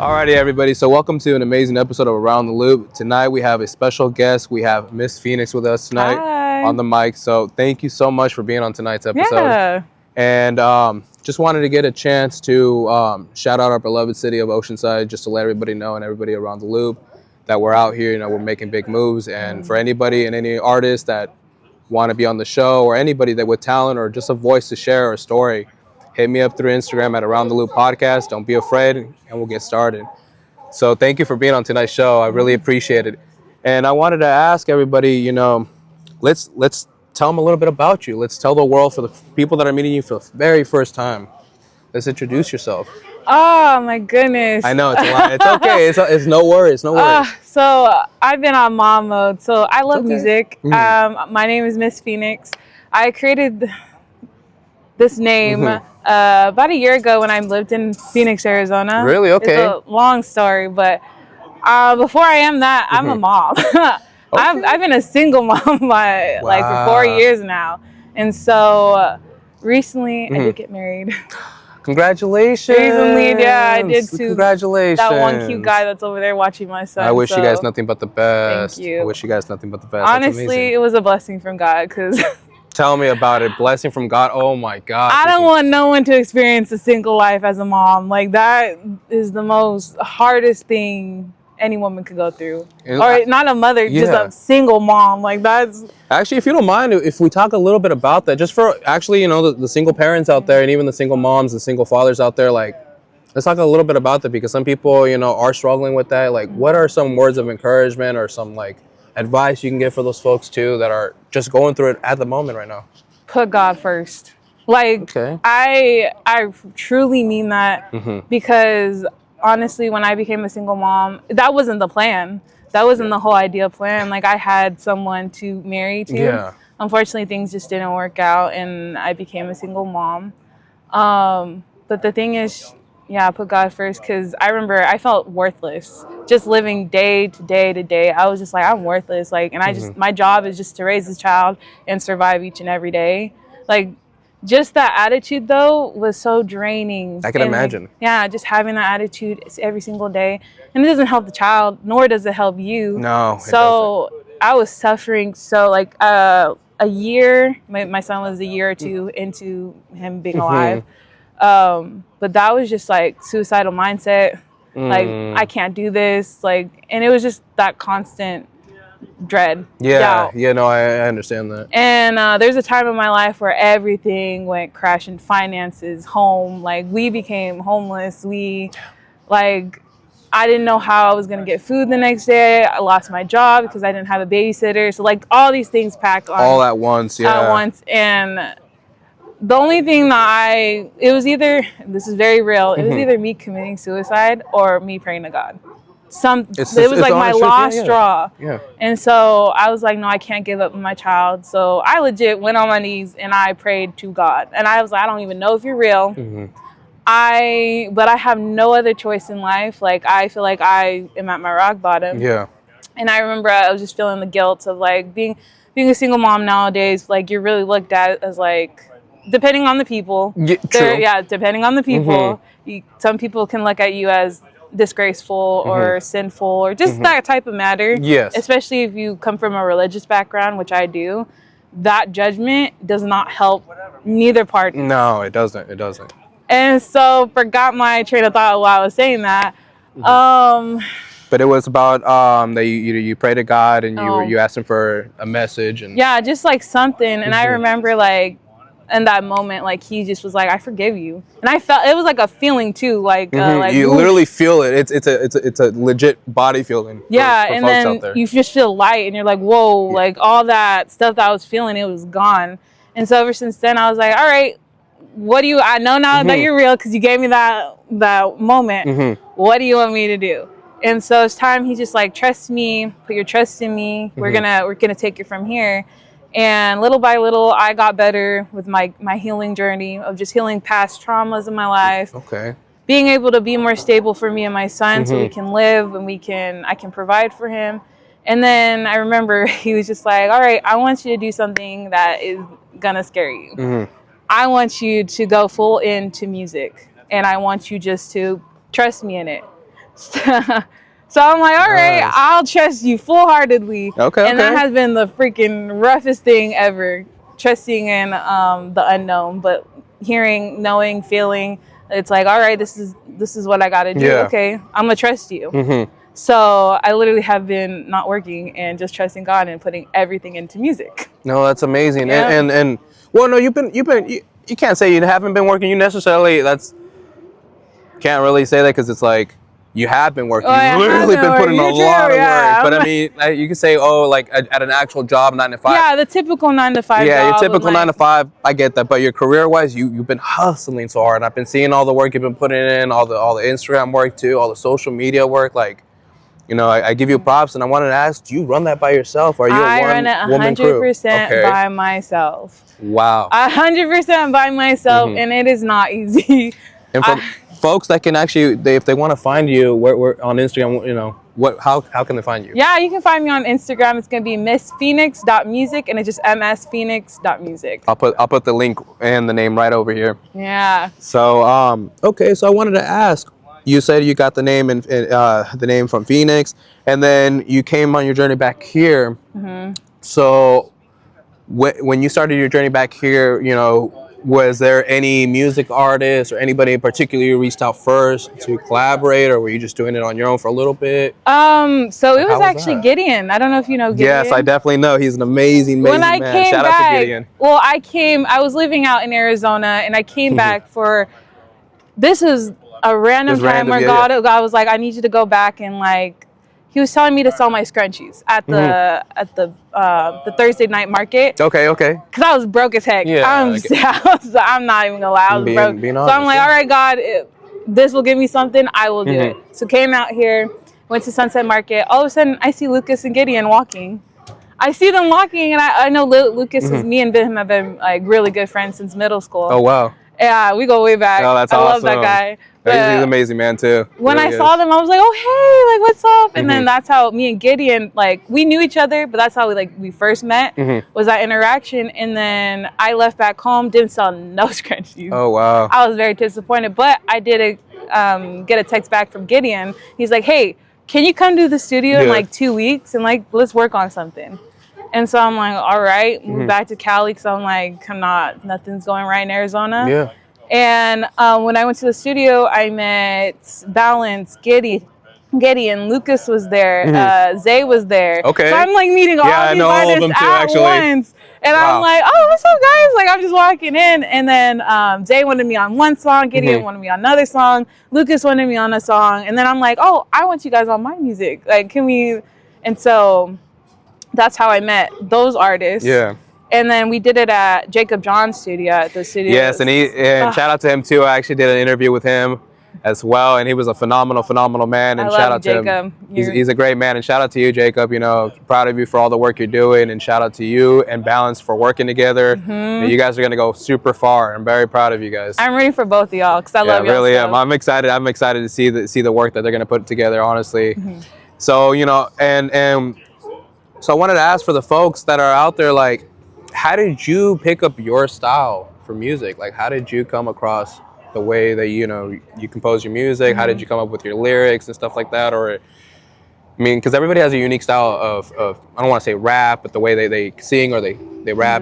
Alrighty, everybody. So welcome to an amazing episode of Around the Loop. Tonight we have a special guest. We have Miss Phoenix with us tonight. Hi. On the mic. So thank you so much for being on tonight's episode. Yeah. And just wanted to get a chance to shout out our beloved city of Oceanside, just to let everybody know and everybody around the loop that we're out here. You know, we're making big moves. And for anybody and any artists that want to be on the show, or anybody that with talent or just a voice to share a story, hit me up through Instagram at Around the Loop Podcast. Don't be afraid, and we'll get started. So thank you for being on tonight's show. I really appreciate it. And I wanted to ask everybody, you know, let's tell them a little bit about you. Let's tell the world, for the people that are meeting you for the very first time. Let's introduce yourself. Oh my goodness. I know it's a lot. It's okay. It's no worries. No worries. So I've been on mom mode. So I love music. My name is Miss Phoenix. I created this name about a year ago when I lived in Phoenix, Arizona. Really? Okay. It's a long story, but before I am that, I'm a mom. I've been a single mom like for 4 years now, and so recently I did get married. Congratulations. Recently, yeah, I did too. Congratulations. That one cute guy that's over there watching my son. I wish you guys nothing but the best. Thank you. I wish you guys nothing but the best. Honestly, it was a blessing from God, because tell me about it. Blessing from God. Oh my God. I don't want no one to experience a single life as a mom. Like, that is the most hardest thing any woman could go through. Or not a mother, just a single mom. Like, that's... Actually, if you don't mind, if we talk a little bit about that, just for actually, you know, the single parents out there, and even the single moms and single fathers out there, like, let's talk a little bit about that, because some people, you know, are struggling with that. Like, what are some words of encouragement or some, like, advice you can give for those folks too that are just going through it at the moment right now? Put God first. Like, I truly mean that, because honestly, when I became a single mom, that wasn't the plan. That wasn't the whole idea plan. Like, I had someone to marry to. Yeah. Unfortunately, things just didn't work out, and I became a single mom. But the thing is, put God first, because I remember I felt worthless. Just living day to day to day, I was just like, I'm worthless. Like, and I just, my job is just to raise this child and survive each and every day. Like, just that attitude, though, was so draining. I can imagine. Like, just having that attitude every single day. And it doesn't help the child, nor does it help you. No, so I was suffering. So, like, a year, my son was a year or two into him being alive. But that was just, like, suicidal mindset. Like, I can't do this. Like, and it was just that constant dread. Doubt. No, I understand that. And there's a time in my life where everything went crashing. Finances, home, like, we became homeless. Like, I didn't know how I was going to get food the next day. I lost my job because I didn't have a babysitter. So, like, all these things packed on. All at once, At once. And the only thing that it was either, this is very real, it was either me committing suicide or me praying to God. It was like my last straw. Yeah. And so I was like, no, I can't give up on my child. So I legit went on my knees and I prayed to God. And I was like, I don't even know if you're real. But I have no other choice in life. Like, I feel like I am at my rock bottom. Yeah. And I remember I was just feeling the guilt of, like, being a single mom nowadays. Like, you're really looked at as, like, depending on the people. Depending on the people. Some people can look at you as disgraceful or sinful or just that type of matter. Yes. Especially if you come from a religious background, which I do. That judgment does not help neither party. No, it doesn't. It doesn't. And so, forgot my train of thought while I was saying that. But it was about that you pray to God and you asked him for a message and just like something. And I remember, like, in that moment, like, he just was like, I forgive you. And I felt, it was like a feeling too, like, like you literally feel it. It's a legit body feeling. For and then you just feel light and you're like, whoa, like, all that stuff that I was feeling, it was gone. And so ever since then, I was like, all right, I know now that you're real, because you gave me that moment. What do you want me to do? And so it's time. He's just like, trust me, put your trust in me. We're gonna take it from here. And little by little, I got better with my healing journey of just healing past traumas in my life. Being able to be more stable for me and my son, so we can live and I can provide for him. And then I remember he was just like, all right, I want you to do something that is gonna scare you. I want you to go full into music, and I want you just to trust me in it. So I'm like, all right, I'll trust you full-heartedly. Okay. And that has been the freaking roughest thing ever, trusting in the unknown, but hearing, knowing, feeling. It's like, all right, this is what I got to do. Yeah. Okay, I'm gonna trust you. Mm-hmm. So I literally have been not working and just trusting God and putting everything into music. No, that's amazing. Yeah. And well, no, you can't say you haven't been working. You necessarily can't really say that because it's like you have been working. You've literally been putting a lot of work. But I mean, you can say, oh, like at an actual job, 9 to 5. Yeah, the typical 9 to 5. Yeah, your typical 9 to 5. I get that. But your career-wise, you've been hustling so hard. And I've been seeing all the work you've been putting in, all the Instagram work too, all the social media work. Like, you know, I give you props, and I wanted to ask, do you run that by yourself? Or are you a one-woman crew? I run it 100% by myself. Wow. 100% by myself, and it is not easy. And for folks that can actually, if they want to find you, where on Instagram, you know, how can they find you? Yeah, you can find me on Instagram. It's gonna be missphoenix.music, and it's just msphoenix.music. I'll put the link and the name right over here. Yeah. So okay, so I wanted to ask. You said you got the name the name from Phoenix, and then you came on your journey back here. Mm-hmm. So when you started your journey back here, you know, was there any music artist or anybody in particular you reached out first to collaborate, or were you just doing it on your own for a little bit? So it was actually Gideon. I don't know if you know Gideon. Yes, I definitely know. He's an amazing man. Shout out to Gideon. Well, I was living out in Arizona, and I came back for, this is a random time where God was like, I need you to go back, and like, he was telling me to sell my scrunchies at the Thursday night market. Okay. Because I was broke as heck. Yeah, I'm not even gonna lie, I was broke. So I'm like, all right, God, this will give me something, I will do it. So came out here, went to Sunset Market. All of a sudden, I see Lucas and Gideon walking. I see them walking, and I know Lucas is, me and him have been like really good friends since middle school. Oh wow. Yeah, we go way back. Oh, that's awesome. I love that guy. He's an amazing man too. When I saw them, I was like, oh, hey, like, what's up? And then that's how me and Gideon, like, we knew each other, but that's how we first met, was that interaction. And then I left back home, didn't sell no scrunchies. Oh, wow. I was very disappointed, but I did get a text back from Gideon. He's like, hey, can you come to the studio in like 2 weeks and like, let's work on something. And so I'm like, all right, move back to Cali, because I'm like, nothing's going right in Arizona. Yeah. And when I went to the studio, I met Balance, Gideon, Lucas was there, Zay was there. Okay. So I'm like meeting all these artists at once. And I'm like, oh, what's up, guys? Like, I'm just walking in. And then Zay wanted me on one song, Gideon wanted me on another song, Lucas wanted me on a song. And then I'm like, oh, I want you guys on my music. Like, can we? And so that's how I met those artists. Yeah. And then we did it at Jacob John's studio, at the studio. Yes, and shout out to him too. I actually did an interview with him as well, and he was a phenomenal man. And shout out to him. He's a great man, and shout out to you, Jacob. You know, proud of you for all the work you're doing, and shout out to you and Balance for working together. And you guys are gonna go super far. I'm very proud of you guys. I'm ready for both of y'all, because I love y'all. I really am. I'm excited. I'm excited to see the work that they're gonna put together. Honestly, so you know, and so I wanted to ask for the folks that are out there, like, how did you pick up your style for music? Like, how did you come across the way that, you know, you compose your music? How did you come up with your lyrics and stuff like that? Or, I mean, because everybody has a unique style of I don't want to say rap, but the way they sing or they rap.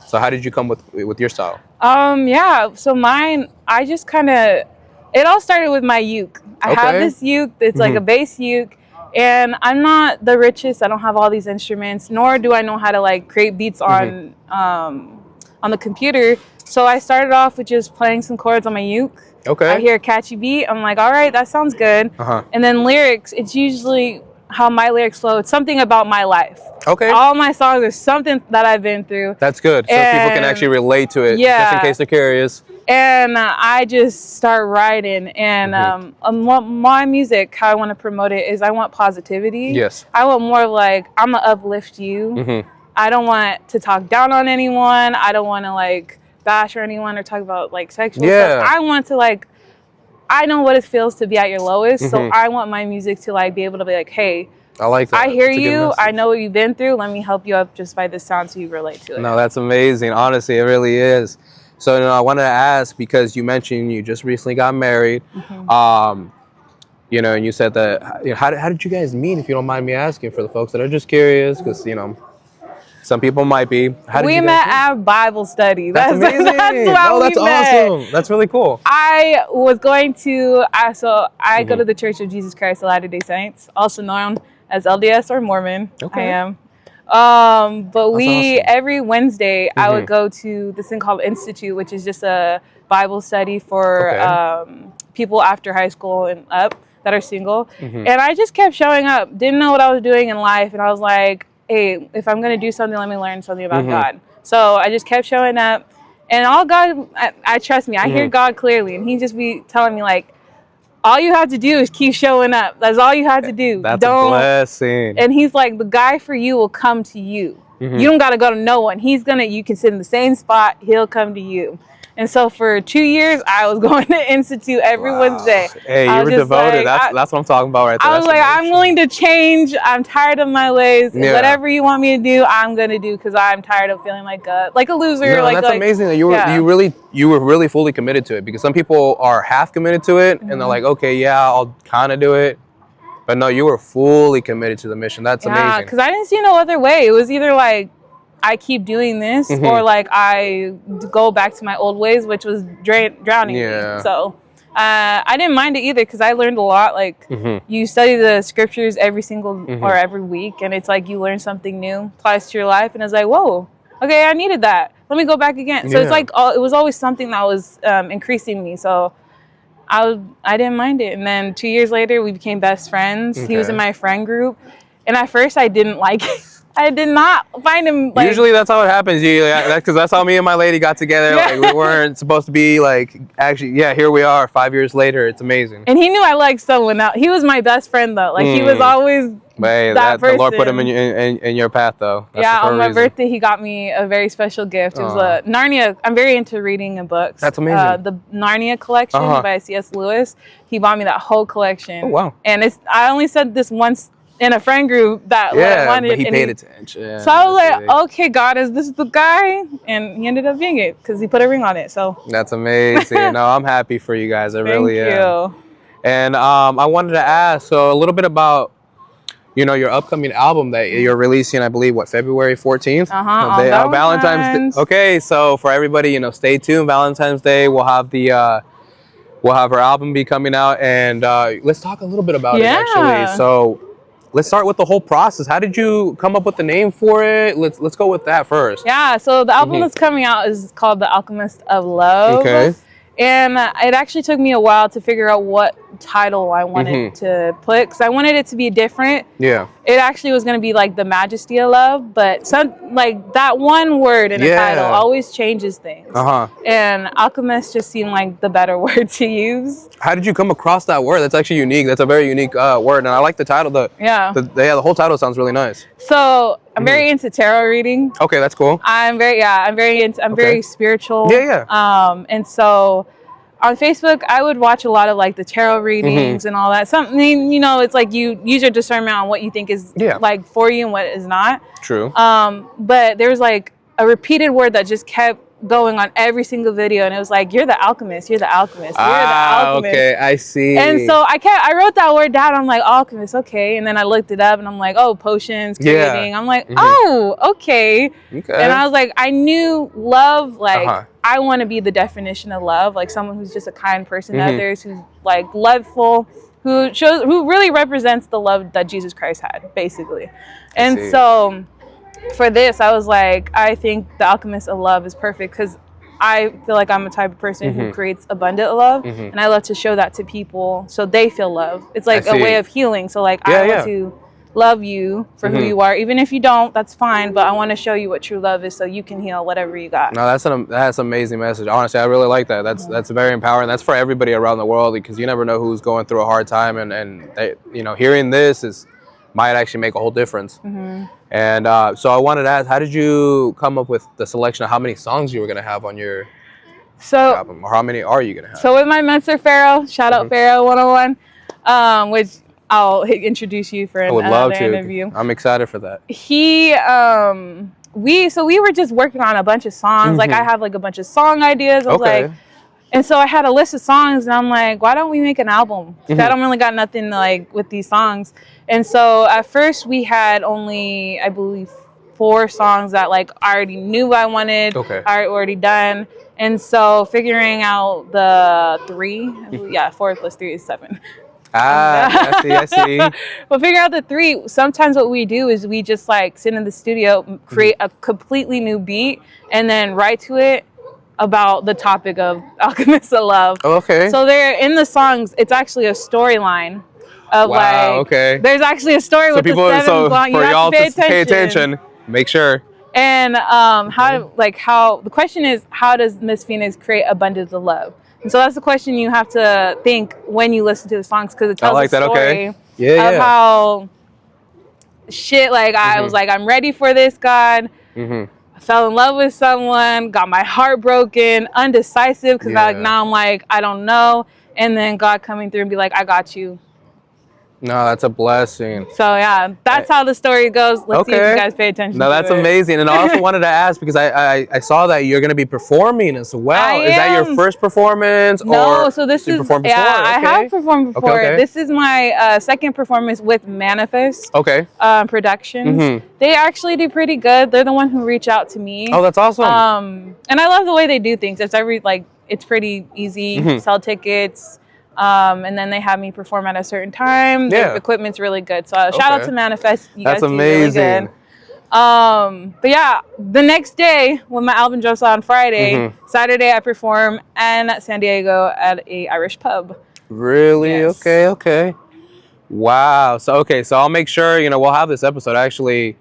So how did you come with your style? Yeah, so mine, I just kind of, it all started with my uke. I have this uke, it's like a bass uke. And I'm not the richest. I don't have all these instruments, nor do I know how to like create beats on the computer. So I started off with just playing some chords on my uke. Okay. I hear a catchy beat. I'm like, all right, that sounds good. And then lyrics, it's usually how my lyrics flow. It's something about my life. Okay. All my songs are something that I've been through. That's good. So people can actually relate to it, just in case they're curious. And I just start writing. And my music, how I want to promote it is I want positivity. Yes. I want more like, I'm going to uplift you. I don't want to talk down on anyone. I don't want to like bash or anyone or talk about like sexual stuff. I want to like, I know what it feels to be at your lowest. So I want my music to like be able to be like, hey, I like that. I hear you. I know what you've been through. Let me help you up just by this sound so you relate to it. No, that's amazing. Honestly, it really is. So I wanted to ask, because you mentioned you just recently got married. you know, and you said that. You know, how did you guys meet? If you don't mind me asking, for the folks that are just curious, because you know, some people might be. How did We you guys met meet? at Bible study. That's amazing. That's how Oh, we that's met. awesome. That's really cool. I was going to, I go Mhm. to the Church of Jesus Christ of Latter-day Saints, also known as LDS or Mormon. Okay. I am. But That's awesome. every Wednesday, I would Mhm. go to this thing called Institute, which is just a Bible study for Okay. people after high school and up that are single. Mhm. And I just kept showing up, didn't know what I was doing in life. And I was like, hey, if I'm going to do something, let me learn something about Mhm. God. So I just kept showing up. And all God, I trust me, I hear Mhm. God clearly. And he just be telling me, like, all you have to do is keep showing up. That's all you have to do. That's a Don't. blessing. And he's like, the guy for you will come to you. Mhm. You don't got to go to no one. You can sit in the same spot. He'll come to you. And so for 2 years, I was going to Institute every Wednesday. Hey, I you was were just devoted. like, That's what I'm talking about right there. I was That's like, I'm devotion. willing to change. I'm tired of my ways. Yeah. Whatever you want me to do, I'm gonna do because I'm tired of feeling like a loser. No, like that's amazing that you were really fully committed to it, because some people are half committed to it and they're like, okay, yeah, I'll kind of do it, but no, you were fully committed to the mission. That's Yeah, amazing. because I didn't see no other way. It was either like I keep doing this or like I go back to my old ways, which was drowning Yeah. me. So I didn't mind it either because I learned a lot. Like you study the scriptures every single or every week, and it's like you learn something new, applies to your life, and it's like, whoa, okay, I needed that. Let me go back again. So it's like it was always something that was increasing me. So I didn't mind it. And then 2 years later, we became best friends. He was in my friend group, and at first I didn't like it. I did not find him like. Usually that's how it happens. Because that's how me and my lady got together. Yeah. Like, we weren't supposed to be like, actually, yeah, here we are 5 years later. It's amazing. And he knew I liked someone else. He was my best friend though. Like he was always But hey, that person. the Lord put him in your path, though. That's yeah, on my reason. birthday, he got me a very special gift. It was a Narnia. I'm very into reading and books. That's amazing. The Narnia collection by C.S. Lewis. He bought me that whole collection. Oh, wow. And I only said this once in a friend group that I wanted. But he paid attention. Yeah, so I was like, okay, God, is this the guy? And he ended up being it because he put a ring on it. So that's amazing. No, I'm happy for you guys. I really am. Thank you. And I wanted to ask, so a little bit about, you know, your upcoming album that you're releasing, I believe, February 14th? On Valentine's Day. Okay, so for everybody, you know, stay tuned. Valentine's Day, we'll have our album be coming out, and let's talk a little bit about it, actually. So let's start with the whole process. How did you come up with the name for it? Let's go with that first. Yeah, so the album that's coming out is called The Alchemist of Love. Okay. And it actually took me a while to figure out what title I wanted to put, because I wanted it to be different. Yeah. It actually was going to be like The Majesty of Love, but like that one word in a title always changes things. And alchemist just seemed like the better word to use. How did you come across that word? That's actually unique. That's a very unique word, and I like the title. The whole title sounds really nice. So I'm very into tarot reading. Okay, that's cool. I'm very spiritual. Yeah. And so on Facebook, I would watch a lot of like the tarot readings and all that. Something, you know, it's like you use your discernment on what you think is like for you and what is not. True. But there was like a repeated word that just kept going on every single video, and it was like, you're the alchemist, you're the alchemist, you're the alchemist. Okay, I see. And so I wrote that word down. I'm like, alchemist, okay. And then I looked it up and I'm like, oh, potions, creating. I'm like, oh, okay. And I was like, I knew love, like I want to be the definition of love, like someone who's just a kind person to others, who's like loveful, who really represents the love that Jesus Christ had, basically. And so for this, I was like, I think The Alchemist of Love is perfect because I feel like I'm a type of person who creates abundant love, and I love to show that to people so they feel love. It's like a way of healing. So like I want to love you for who you are, even if you don't, that's fine. But I want to show you what true love is so you can heal whatever you got. No, that's an amazing message. Honestly, I really like that. That's very empowering. That's for everybody around the world, because you never know who's going through a hard time, and they, you know, hearing this might actually make a whole difference. And so I wanted to ask, how did you come up with the selection of how many songs you were going to have on your album, or how many are you going to have? So with my mentor, Pharaoh, shout out Pharaoh 101, which I'll introduce you for another interview. I'm excited for that. We were just working on a bunch of songs. Like I have like a bunch of song ideas. I was like, And so I had a list of songs, and I'm like, why don't we make an album? I don't really got nothing like with these songs. And so at first we had only, I believe, 4 songs that like I already knew I wanted. I already done. And so figuring out the 3, yeah, 4 plus 3 is 7. I see. We'll figure out the 3. Sometimes what we do is we just like sit in the studio, create a completely new beat, and then write to it about the topic of Alchemist of Love. Okay. So they're in the songs. It's actually a storyline of there's actually a story with people, the 7 songs. For y'all to pay attention, make sure. And how the question is, how does Miss Phoenix create abundance of love? And so that's the question you have to think when you listen to the songs, because it tells a story of how shit, like I was like, I'm ready for this, God. I fell in love with someone, got my heart broken, undecisive, because now I'm like, I don't know. And then God coming through and be like, I got you. No, that's a blessing. So yeah, that's how the story goes. Let's see if you guys pay attention. No, that's amazing. And I also wanted to ask, because I saw that you're going to be performing as well. Is that your first performance? No, so this is I have performed before. This is my second performance with Manifest Productions. They actually do pretty good. They're the one who reach out to me. Oh, that's awesome. And I love the way they do things. It's pretty easy. Sell tickets. And then they have me perform at a certain time. The equipment's really good. So shout out to Manifest. You guys do really good. But yeah, the next day when my album drops out on Friday, Saturday I perform in San Diego at a Irish pub. Really? Yes. Okay. Wow. So I'll make sure, we'll have this episode. Actually,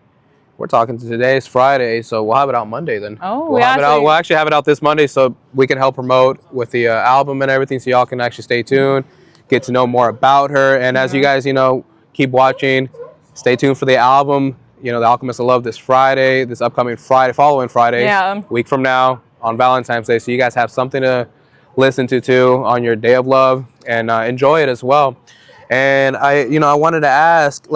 we're talking to today's Friday, so we'll have it out Monday then. Oh, we'll actually have it out this Monday, so we can help promote with the album and everything, so y'all can actually stay tuned, get to know more about her. And as you guys, keep watching, stay tuned for the album. The Alchemist of Love this upcoming Friday, following Friday, week from now on Valentine's Day. So you guys have something to listen to on your day of love, and enjoy it as well. And I wanted to ask,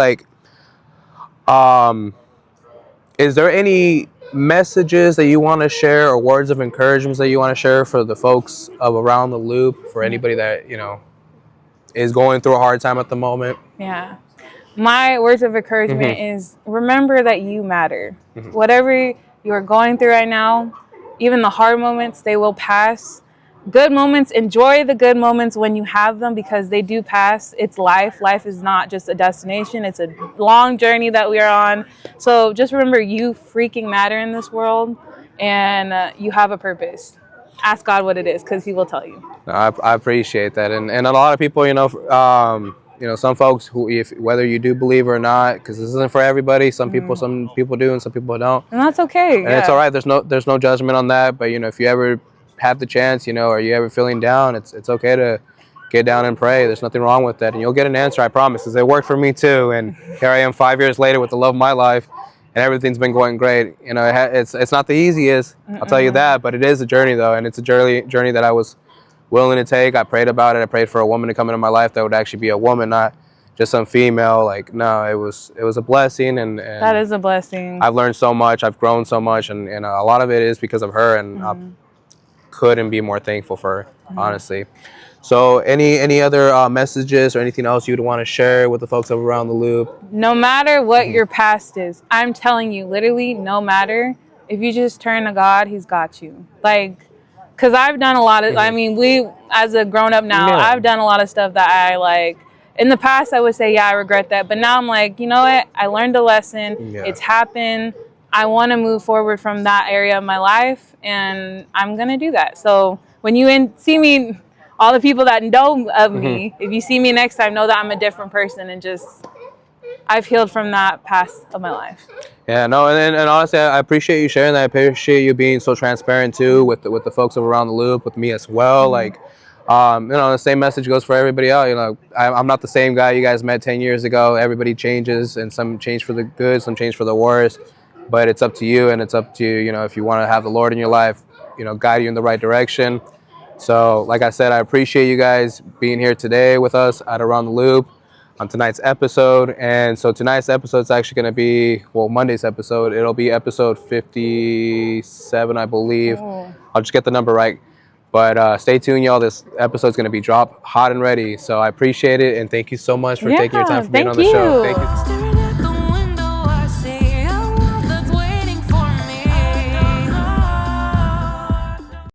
is there any messages that you want to share, or words of encouragement that you want to share for the folks of Around the Loop, for anybody that, is going through a hard time at the moment? Yeah. My words of encouragement is, remember that you matter. Whatever you're going through right now, even the hard moments, they will pass. Good moments, enjoy the good moments when you have them, because they do pass. It's life. Life is not just a destination. It's a long journey that we are on. So just remember, you freaking matter in this world, and you have a purpose. Ask God what it is, because He will tell you. I appreciate that. And a lot of people, some folks who, whether you do believe or not, because this isn't for everybody. Some people do, and some people don't. And that's okay. And it's all right. There's no judgment on that. But if you ever have the chance, or you ever feeling down, it's okay to get down and pray. There's nothing wrong with that, and you'll get an answer, I promise, because it worked for me too. And here I am 5 years later with the love of my life, and everything's been going great. It's not the easiest, I'll tell you that, but it is a journey though, and it's a journey that I was willing to take. I prayed about it. I prayed for a woman to come into my life that would actually be a woman, not just some female. It was a blessing, and that is a blessing. I've learned so much. I've grown so much, and a lot of it is because of her, and I couldn't be more thankful for her, honestly. So any other messages or anything else you'd want to share with the folks of Around the Loop? No matter what your past is, I'm telling you, literally, no matter, if you just turn to God, He's got you. Because I've done a lot of, as a grown-up now, I've done a lot of stuff that I in the past I would say, I regret that. But now I'm like, you know what? I learned a lesson. It's happened. I want to move forward from that area of my life, and I'm going to do that. So when you see me, all the people that know of me, if you see me next time, know that I'm a different person, and I've healed from that past of my life. Yeah, no, and honestly, I appreciate you sharing that. I appreciate you being so transparent too with the folks of Around the Loop, with me as well. The same message goes for everybody else. I'm not the same guy you guys met 10 years ago. Everybody changes, and some change for the good, some change for the worse. But it's up to you, and it's up to you, if you want to have the Lord in your life, guide you in the right direction. So, like I said, I appreciate you guys being here today with us at Around the Loop on tonight's episode. And so tonight's episode is actually going to be, Monday's episode. It'll be episode 57, I believe. I'll just get the number right. But stay tuned, y'all. This episode's going to be dropped hot and ready. So I appreciate it. And thank you so much for taking your time for being on the show. Thank you.